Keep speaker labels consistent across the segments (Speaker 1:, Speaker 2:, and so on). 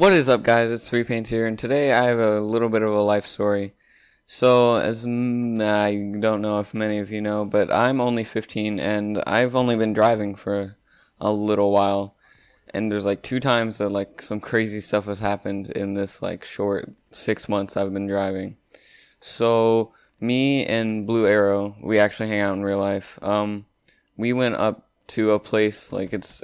Speaker 1: What is up, guys? It's 3Paints here, and today I have a little bit of a life story. So, I don't know if many of you know, but I'm only 15, and I've only been driving for a little while. And there's like 2 times that like some crazy stuff has happened in this like short 6 months I've been driving. So, me and Blue Arrow, we actually hang out in real life. We went up to a place like it's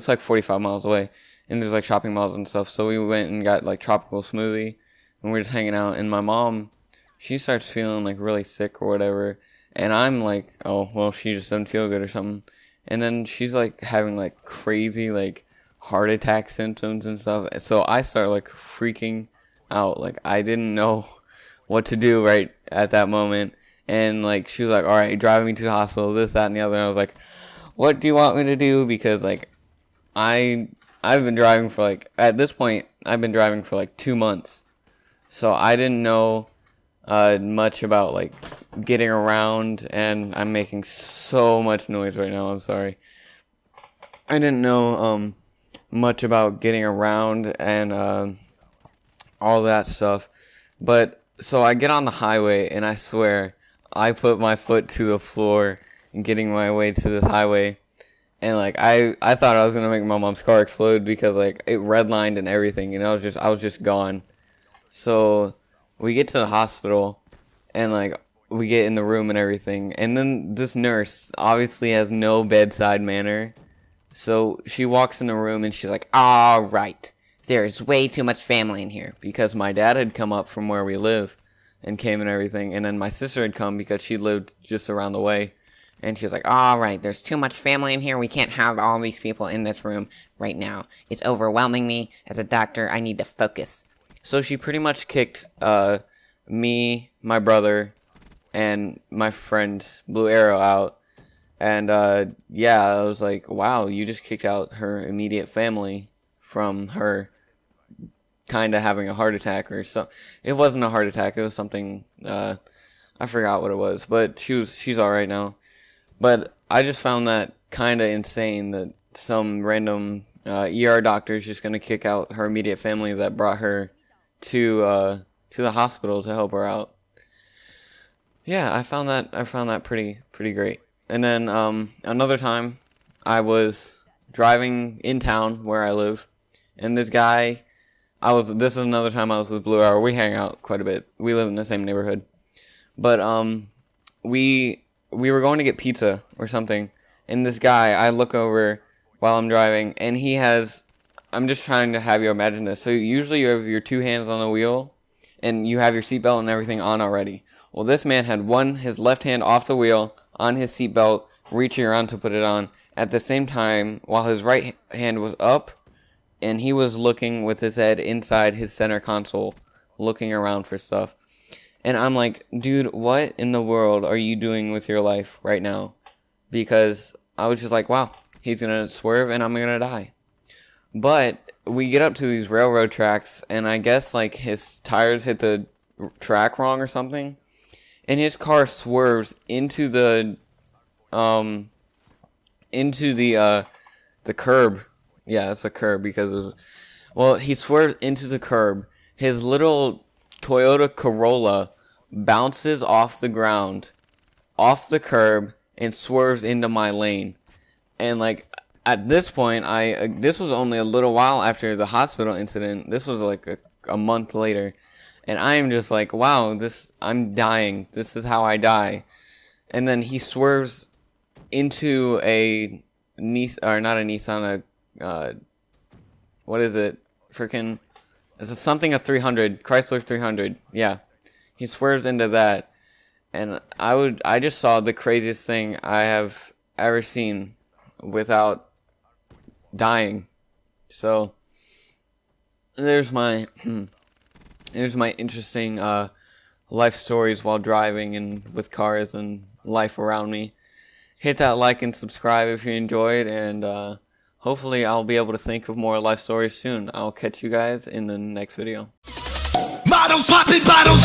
Speaker 1: like 45 miles away. And there's like shopping malls and stuff. So we went and got like tropical smoothie, and we're just hanging out. And my mom, she starts feeling like really sick or whatever. And I'm like, oh, well, she just doesn't feel good or something. And then she's like having like crazy like heart attack symptoms and stuff. So I start like freaking out. Like I didn't know what to do right at that moment. And like she was like, all right, driving me to the hospital, this, that, and the other. And I was like, what do you want me to do? Because like I've been driving for like, at this point, I've been driving for like 2 months. So I didn't know much about like getting around, and I'm making so much noise right now, I'm sorry. I didn't know much about getting around and all that stuff. But, so I get on the highway, and I swear, I put my foot to the floor and getting my way to this highway. And like I thought I was gonna make my mom's car explode because like it redlined and everything, and I was just gone. So we get to the hospital, and like we get in the room and everything, and then this nurse obviously has no bedside manner. So she walks in the room and she's like, "All right, there's way too much family in here," because my dad had come up from where we live and came and everything, and then my sister had come because she lived just around the way. And she was like, all right, there's too much family in here. We can't have all these people in this room right now. It's overwhelming me. As a doctor, I need to focus. So she pretty much kicked me, my brother, and my friend Blue Arrow out. And yeah, I was like, wow, you just kicked out her immediate family from her kind of having a heart attack or so. It wasn't a heart attack. It was something, I forgot what it was. But she's all right now. But I just found that kind of insane that some random ER doctor is just going to kick out her immediate family that brought her to the hospital to help her out. Yeah, I found that pretty great. And then another time I was driving in town where I live, and this guy, this is another time I was with Blue Arrow. We hang out quite a bit. We live in the same neighborhood. But we were going to get pizza or something, and this guy, I look over while I'm driving, and I'm just trying to have you imagine this. So usually you have your 2 hands on the wheel, and you have your seatbelt and everything on already. Well, this man had his left hand off the wheel, on his seatbelt, reaching around to put it on, at the same time, while his right hand was up, and he was looking with his head inside his center console, looking around for stuff. And I'm like, dude, what in the world are you doing with your life right now? Because I was just like, wow, he's going to swerve and I'm going to die. But we get up to these railroad tracks, and I guess like his tires hit the track wrong or something. And his car swerves into the curb. Yeah, it's a curb because he swerved into the curb. His little Toyota Corolla bounces off the ground, off the curb, and swerves into my lane. And like at this point, this was only a little while after the hospital incident. This was like a month later, and I am just like, wow, I'm dying. This is how I die. And then he swerves into a Nissan, or not a Nissan, what is it? Freaking. It's a 300, Chrysler 300, yeah. He swerves into that, and I just saw the craziest thing I have ever seen without dying. So, there's my interesting life stories while driving and with cars and life around me. Hit that like and subscribe if you enjoyed, and hopefully I'll be able to think of more life stories soon. I'll catch you guys in the next video.
Speaker 2: Bottles popping bottles.